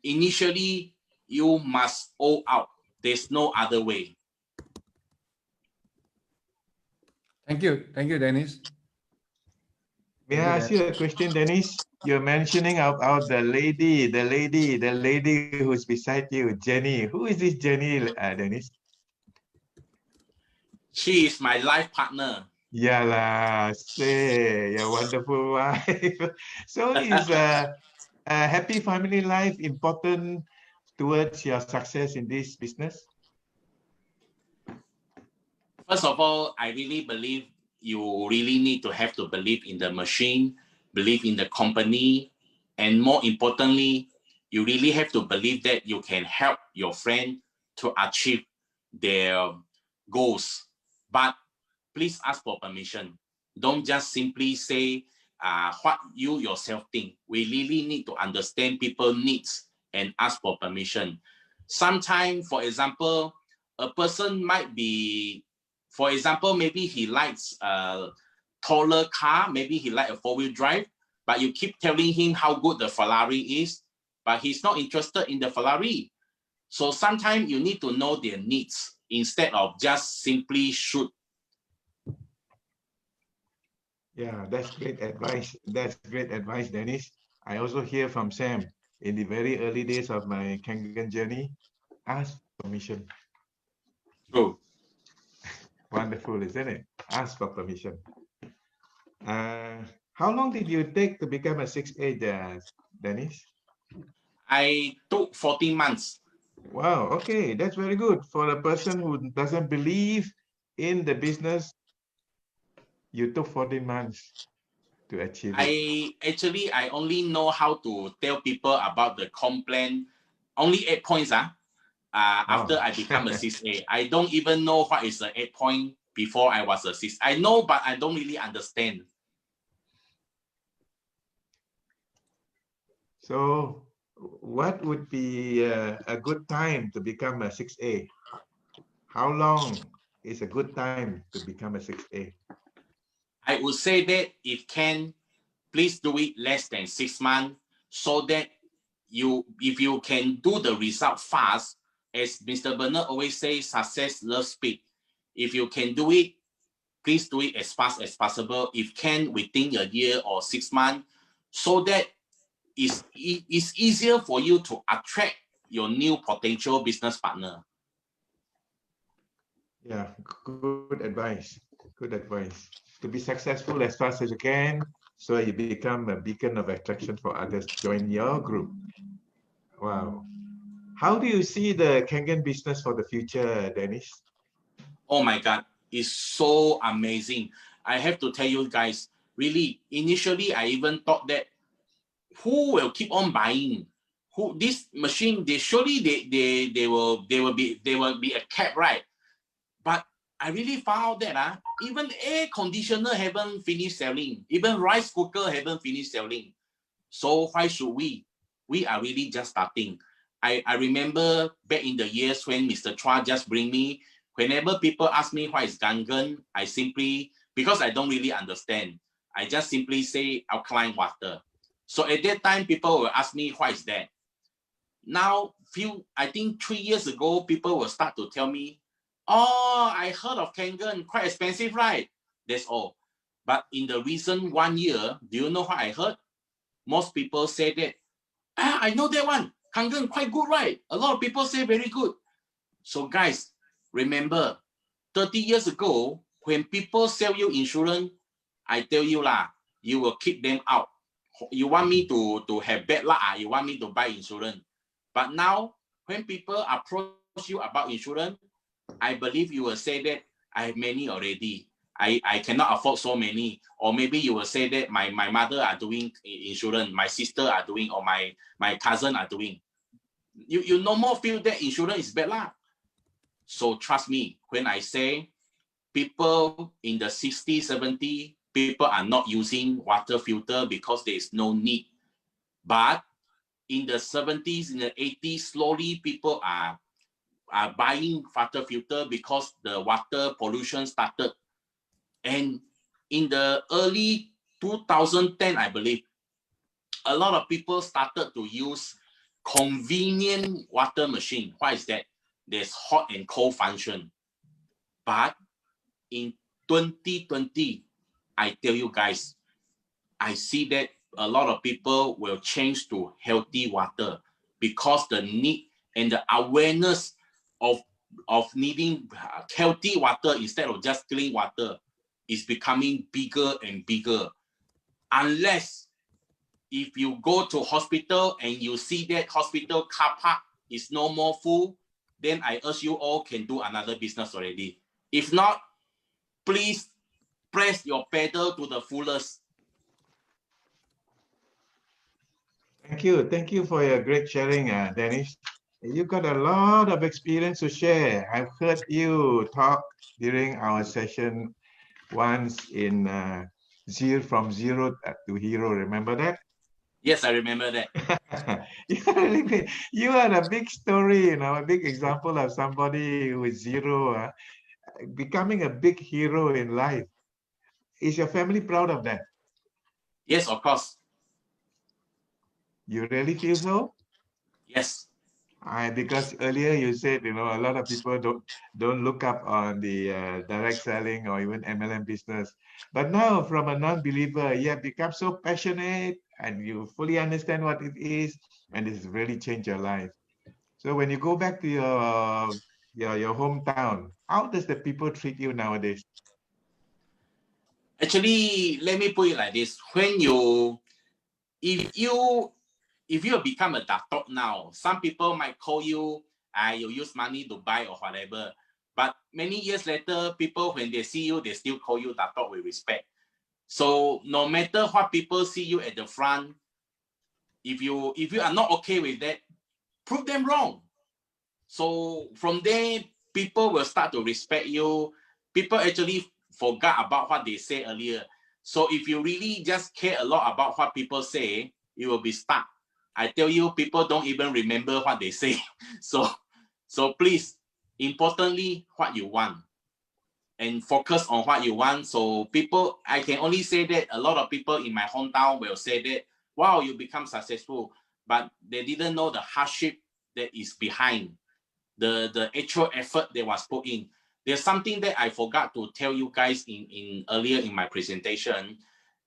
initially, you must all out. There's no other way. Thank you, Dennis. May I ask you a question, Dennis? You're mentioning about the lady who's beside you, Jenny. Who is this Jenny, Dennis? She is my life partner. Yeah lah, say your wonderful wife. So is a happy family life important towards your success in this business? First of all, I really believe you really need to have to believe in the machine, believe in the company, and more importantly, you really have to believe that you can help your friend to achieve their goals. But please ask for permission. Don't just simply say what you yourself think. We really need to understand people's needs and ask for permission. Sometimes, for example, a person might be, for example, maybe he likes a taller car, maybe he likes a four-wheel drive, but you keep telling him how good the Ferrari is, but he's not interested in the Ferrari. So sometimes you need to know their needs instead of just simply shoot. Yeah, that's great advice. That's great advice, Dennis. I also hear from Sam in the very early days of my Kangen journey, ask permission. True. Wonderful, isn't it? Ask for permission. How long did you take to become a 6'8", Dennis? I took 14 months. Wow, okay, that's very good. For a person who doesn't believe in the business, you took 14 months to achieve it. I only know how to tell people about the complaint. Only 8 points. After Oh. I become a 6A, I don't even know what is the 8 point before I was a 6. I know, but I don't really understand. So, what would be a good time to become a 6A? How long is a good time to become a 6A? I would say that if can, please do it less than 6 months so that if you can do the result fast, as Mr. Bernard always says, success loves speed. If you can do it, please do it as fast as possible. If can, within a year or 6 months, so that it's easier for you to attract your new potential business partner. Yeah, good advice. Good advice. To be successful as fast as you can, so you become a beacon of attraction for others to join your group. Wow. How do you see the Kangen business for the future, Dennis? Oh my God, it's so amazing. I have to tell you guys, really, initially I even thought that who will keep on buying? Who this machine? They surely they will be a cap, right? But I really found out that even air conditioner haven't finished selling, even rice cooker haven't finished selling. So why should we? We are really just starting. I remember back in the years when Mr. Chua just bring me, whenever people ask me what is Gangan, I simply, because I don't really understand, I just simply say alkaline water. So at that time, people will ask me what is that. Now, I think 3 years ago, people will start to tell me, oh, I heard of Kangen, quite expensive, right? That's all. But in the recent 1 year, do you know what I heard? Most people say that, I know that one. Kangen quite good, right? A lot of people say very good. So guys, remember, 30 years ago, when people sell you insurance, I tell you lah, you will keep them out. You want me to have bad luck, you want me to buy insurance. But now, when people approach you about insurance, I believe you will say that I have many already. I cannot afford so many. Or maybe you will say that my mother are doing insurance, my sister are doing, or my cousin are doing. You no more feel that insurance is bad luck. So trust me, when I say people in the 60, 70, people are not using water filter because there is no need. But in the 70s, in the 80s, slowly people are buying water filter because the water pollution started. And in the early 2010, I believe, a lot of people started to use convenient water machine. Why is that? There's hot and cold function. But in 2020, I tell you guys, I see that a lot of people will change to healthy water because the need and the awareness of needing healthy water instead of just clean water is becoming bigger and bigger. Unless if you go to hospital and you see that hospital car park is no more full, then I urge you all can do another business already. If not, please press your pedal to the fullest. Thank you for your great sharing, Dennis. You got a lot of experience to share. I've heard you talk during our session once in from zero to hero. Remember that? Yes, I remember that. You are a big story, a big example of somebody who is zero, becoming a big hero in life. Is your family proud of that? Yes, of course. You really feel so? Yes. Because earlier you said, a lot of people don't look up on the direct selling or even MLM business. But now, from a non-believer, you have become so passionate and you fully understand what it is, and it's really changed your life. So when you go back to your hometown, how does the people treat you nowadays? Actually, let me put it like this. If you become a doctor now, some people might call you you use money to buy or whatever. But many years later, people, when they see you, they still call you Datuk with respect. So no matter what people see you at the front, if you are not okay with that, prove them wrong. So from there, people will start to respect you. People actually forgot about what they said earlier. So if you really just care a lot about what people say, you will be stuck. I tell you, people don't even remember what they say. So please, importantly, what you want. And focus on what you want. So people, I can only say that a lot of people in my hometown will say that, wow, you become successful. But they didn't know the hardship that is behind, the actual effort that was put in. There's something that I forgot to tell you guys in earlier in my presentation.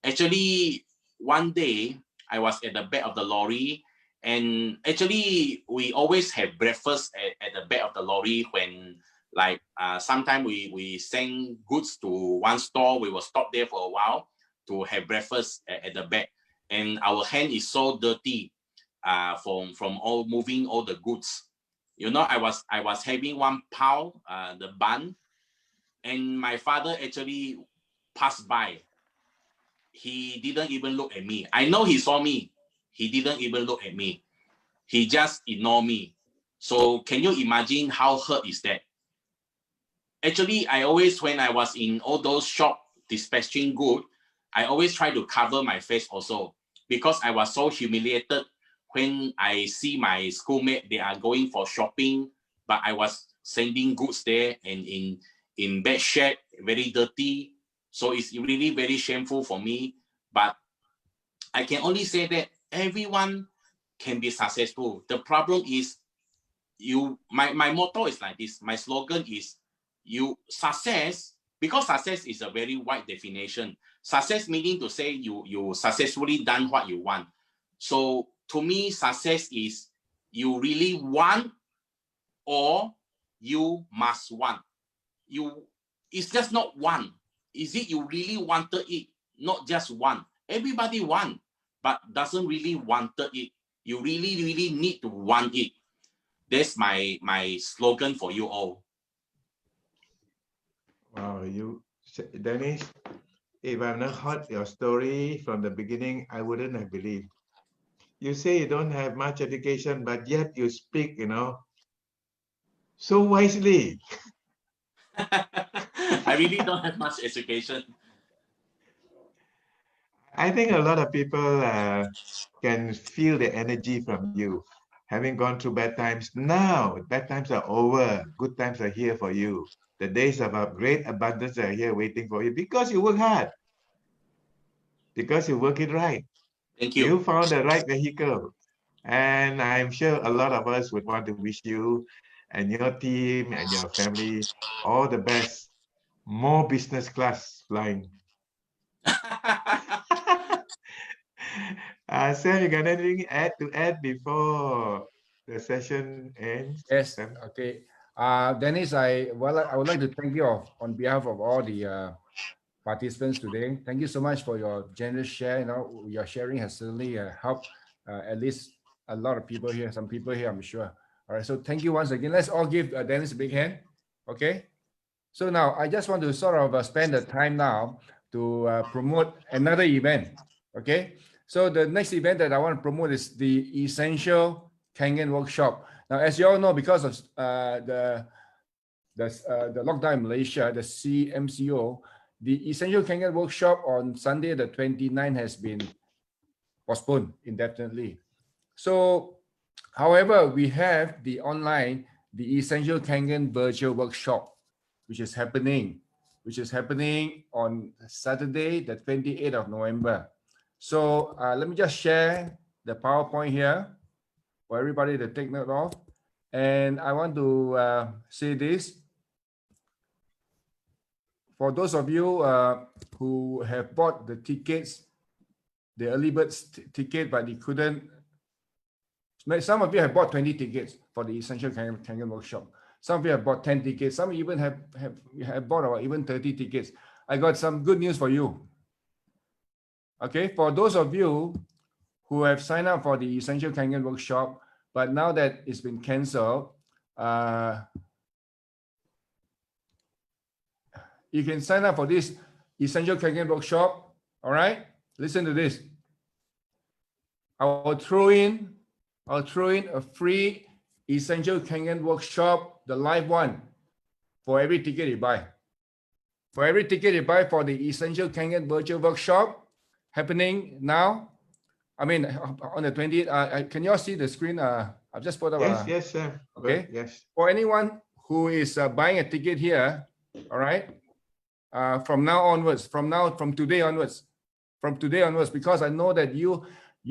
Actually, one day I was at the back of the lorry, and actually we always have breakfast at the back of the lorry when like sometimes we send goods to one store, we will stop there for a while to have breakfast at the back. And our hand is so dirty from all moving all the goods. You know, I was having one pound, the bun, and my father actually passed by. He didn't even look at me. I know he saw me. He didn't even look at me. He just ignored me. So can you imagine how hurt is that? Actually, I always, when I was in all those shop dispatching goods, I always try to cover my face also, because I was so humiliated when I see my schoolmate, they are going for shopping, but I was sending goods there and in bad shape, very dirty. So it's really very shameful for me. But I can only say that everyone can be successful. The problem is my motto is like this. My slogan is success, because success is a very wide definition. Success meaning to say you successfully done what you want. So to me, success is you really want or you must want. It's just not one. Is it you really wanted it? Not just one. Everybody want, but doesn't really wanted it. You really need to want it. That's my slogan for you all. Wow, Dennis, if I've not heard your story from the beginning, I wouldn't have believed. You say you don't have much education, but yet you speak, so wisely. I really don't have much education. I think a lot of people can feel the energy from you. Having gone through bad times, now bad times are over. Good times are here for you. The days of great abundance are here waiting for you because you work hard, because you work it right. Thank you. You found the right vehicle. And I'm sure a lot of us would want to wish you and your team and your family all the best. More business class flying. Sam, you got anything to add before the session ends? Yes. Sam? Okay. Dennis, I would like to thank you on behalf of all the participants today. Thank you so much for your generous share. You know, your sharing has certainly helped at least a lot of people here. Some people here, I'm sure. All right. So thank you once again. Let's all give Dennis a big hand. Okay. So now I just want to sort of spend the time now to promote another event. Okay. So the next event that I want to promote is the Essential Kangen Workshop. Now, as you all know, because of the lockdown in Malaysia, the CMCO, the Essential Kangen Workshop on Sunday, the 29th, has been postponed indefinitely. So, however, we have the Essential Kangen Virtual Workshop, which is happening on Saturday, the 28th of November. So let me just share the PowerPoint here for everybody to take note of. And I want to say this. For those of you who have bought the tickets, the early bird ticket, but you couldn't, some of you have bought 20 tickets for the Essential Kangen Workshop. Some of you have bought 10 tickets. Some even have bought about even 30 tickets. I got some good news for you. Okay, for those of you who have signed up for the Essential Kangen Workshop, but now that it's been cancelled, you can sign up for this Essential Kangen workshop. All right, listen to this. I'll throw in a free Essential Kangen workshop, the live one, for every ticket you buy. For every ticket you buy for the Essential Kangen virtual workshop happening now. I mean, on the 20th. Can you all see the screen? I've just put up. Yes, Sam. Okay. Yes. For anyone who is buying a ticket here, all right. From now onwards, from today onwards, because I know that you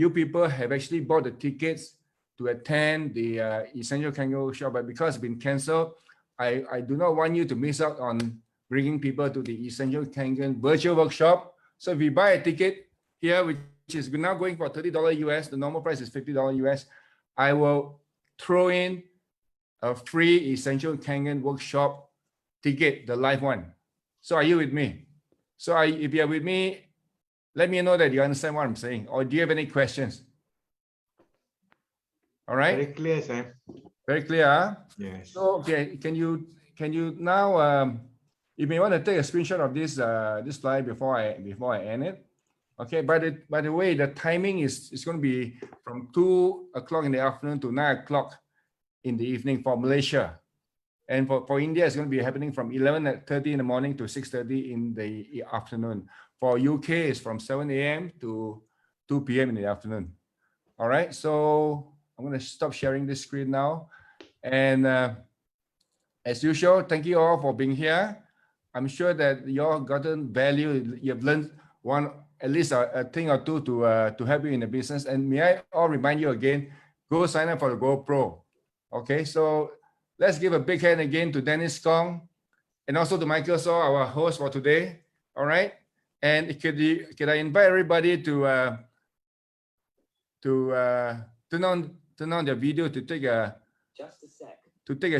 people have actually bought the tickets to attend the Essential Kangen workshop, but because it's been cancelled, I do not want you to miss out on bringing people to the Essential Kangen virtual workshop. So if you buy a ticket here, which is now going for $30 US, the normal price is $50 US, I will throw in a free Essential Kangen workshop ticket, the live one. So are you with me? So if you're with me, let me know that you understand what I'm saying, or do you have any questions? All right. Very clear, Sam. Very clear. Huh? Yes. So okay, can you now you may want to take a screenshot of this this slide before I end it. Okay. By the way, the timing is going to be from 2 o'clock in the afternoon to 9 o'clock in the evening for Malaysia. And for India, it's going to be happening from 11:30 in the morning to 6:30 in the afternoon. For UK, it's from 7 a.m. to 2 p.m. in the afternoon. All right. So I'm going to stop sharing this screen now. And as usual, thank you all for being here. I'm sure that you all gotten value. You've learned at least a thing or two to help you in the business. And may I all remind you again, go sign up for the GoPro. Okay. So let's give a big hand again to Dennis Kong and also to Michael Saw, our host for today. All right. And could I invite everybody to turn on their video to take a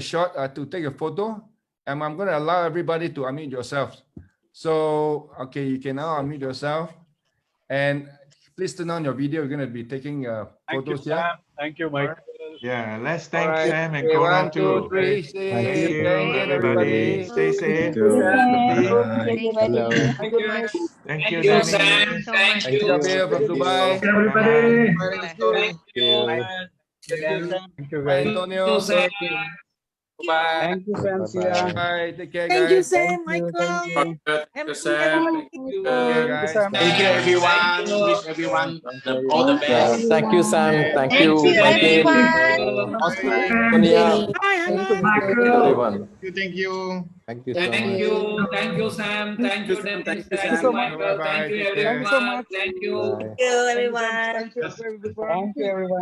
shot, to take a photo. And I'm going to allow everybody to unmute yourself. So, okay, you can now unmute yourself. And please turn on your video. We're going to be taking photos here. Thank you, Mike. Yeah, let's thank Right. Sam and Okay, Cora 1, 2, too. 3. Say Thank you, everybody. Stay safe. Thank you. Hello. Thank you, Mike. Thank you, you, Danny. Sam. So much. Thank you. Kabir from Dubai. Bye-bye. Thank you. Thank you, Bye, guys. Antonio. Sam. Bye. Thank you, Sam. See ya. Bye. Take care, Thank you, guys. Sam, Michael, Thank you, Sam. Thank you. Take care, guys. Thank you, everyone. Wish everyone all the best. Thank you, Sam. Thank Thank you, you, Michael, everyone. Sonia, Bye, hello. everyone. Thank you. Thank you so Thank much. you. Thank you, Sam. Thank you, Dennis. Thank you, Michael. Bye-bye. Thank you, Take care. everyone. Thank you. Bye. Thank you, everyone. Thank you, everyone.